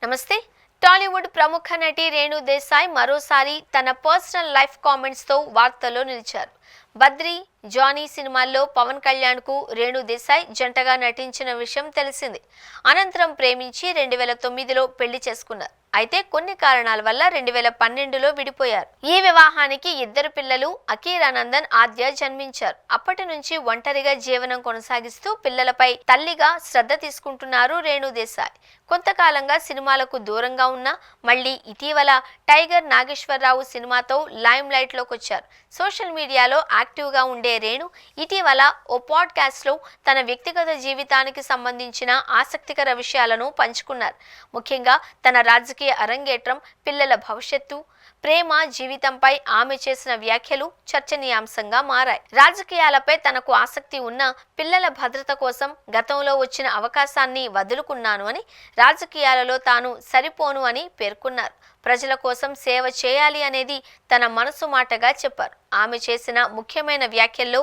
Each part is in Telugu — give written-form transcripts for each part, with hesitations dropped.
నమస్తే. టాలీవుడ్ ప్రముఖ నటి రేణు దేశాయ్ మరోసారి తన పర్సనల్ లైఫ్ కామెంట్స్ తో వార్తల్లో నిలిచారు. బద్రీ, జానీ సినిమాల్లో పవన్ కళ్యాణ్ కు రేణు దేశాయ్ జంటగా నటించిన విషయం తెలిసింది. అనంతరం ప్రేమించి 2009లో పెళ్లి చేసుకున్నారు. అయితే కొన్ని కారణాల వల్ల 2012లో విడిపోయారు. ఈ వివాహానికి ఇద్దరు పిల్లలు అకీరానందన్, ఆద్య జన్మించారు. అప్పటి నుంచి ఒంటరిగా జీవనం కొనసాగిస్తూ పిల్లలపై తల్లిగా శ్రద్ధ తీసుకుంటున్నారు రేణు దేశాయ్. కొంతకాలంగా సినిమాలకు దూరంగా ఉన్న మళ్ళీ ఇటీవల టైగర్ నాగేశ్వరరావు సినిమాతో లైమ్ లైట్ లోకి వచ్చారు. సోషల్ మీడియాలో యాక్టివ్ గా ఉండే రేణు ఇటీవల ఓ పాడ్కాస్ట్ లో తన వ్యక్తిగత జీవితానికి సంబంధించిన ఆసక్తికర విషయాలను పంచుకున్నారు. ముఖ్యంగా తన రాజకీయ అరంగేట్రం, పిల్లల భవిష్యత్తు, ప్రేమ జీవితంపై ఆమె చేసిన వ్యాఖ్యలు చర్చనీయాంశంగా మారాయి. రాజకీయాలపై తనకు ఆసక్తి ఉన్న పిల్లల భద్రత కోసం గతంలో వచ్చిన అవకాశాన్ని వదులుకున్నాను అని, రాజకీయాలలో తాను సరిపోను అని పేర్కొన్నారు. ప్రజల కోసం సేవ చేయాలి అనేది తన మనసు మాటగా చెప్పారు. ఆమె చేసిన ముఖ్యమైన వ్యాఖ్యల్లో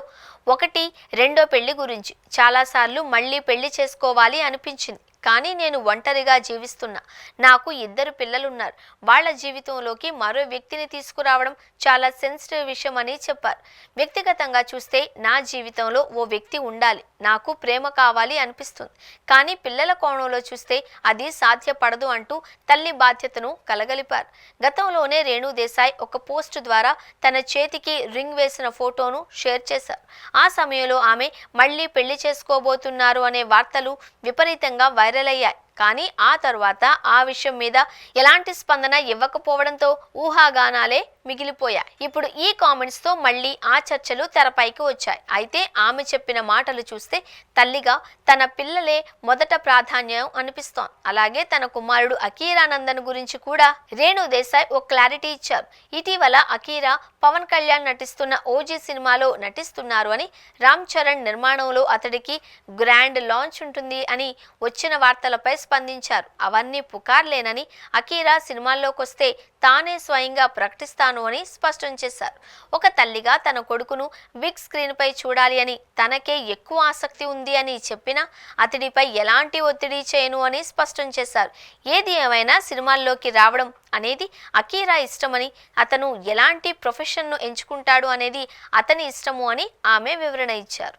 ఒకటి, రెండో పెళ్లి గురించి. చాలాసార్లు మళ్ళీ పెళ్లి చేసుకోవాలి అనిపించింది, కానీ నేను ఒంటరిగా జీవిస్తున్నా. నాకు ఇద్దరు పిల్లలున్నారు. వాళ్ళ జీవితంలోకి మరో వ్యక్తిని తీసుకురావడం చాలా సెన్సిటివ్ విషయం అని చెప్పారు. వ్యక్తిగతంగా చూస్తే నా జీవితంలో ఓ వ్యక్తి ఉండాలి, నాకు ప్రేమ కావాలి అనిపిస్తుంది. కానీ పిల్లల కోణంలో చూస్తే అది సాధ్యపడదు అంటూ తల్లి బాధ్యతను కలగలిపారు. గతంలోనే రేణు దేశాయ్ ఒక పోస్ట్ ద్వారా తన చేతికి రింగ్ వేసిన ఫోటోను షేర్ చేశారు. ఆ సమయంలో ఆమె మళ్ళీ పెళ్లి చేసుకోబోతున్నారు అనే వార్తలు విపరీతంగా వైరల్ అయ్యాయి. కానీ ఆ తర్వాత ఆ విషయం మీద ఎలాంటి స్పందన ఇవ్వకపోవడంతో ఊహాగానాలే మిగిలిపోయాయి. ఇప్పుడు ఈ కామెంట్స్ తో మళ్ళీ ఆ చర్చలు తెరపైకి వచ్చాయి. అయితే ఆమె చెప్పిన మాటలు చూస్తే తల్లిగా తన పిల్లలే మొదట ప్రాధాన్యం అనిపిస్తోంది. అలాగే తన కుమారుడు అకీరానందన్ గురించి కూడా రేణు దేశాయ్ ఓ క్లారిటీ ఇచ్చారు. ఇటీవల అకీరా పవన్ కళ్యాణ్ నటిస్తున్న ఓజీ సినిమాలో నటిస్తున్నారు అని, రామ్ చరణ్ నిర్మాణంలో అతడికి గ్రాండ్ లాంచ్ ఉంటుంది అని వచ్చిన వార్తలపై స్పందించారు. అవన్నీ పుకార్లేనని, అకీరా సినిమాల్లోకొస్తే తానే స్వయంగా ప్రకటిస్తాను అని స్పష్టం చేశారు. ఒక తల్లిగా తన కొడుకును బిగ్ స్క్రీన్ పై చూడాలి అని, తనకే ఎక్కువ ఆసక్తి ఉంది అని చెప్పినా అతడిపై ఎలాంటి ఒత్తిడి చేయను అని స్పష్టం చేశారు. ఏది ఏమైనా సినిమాల్లోకి రావడం అనేది అకీరా ఇష్టమని, అతను ఎలాంటి ప్రొఫెషన్ను ఎంచుకుంటాడు అనేది అతని ఇష్టము అని ఆమె వివరణ ఇచ్చారు.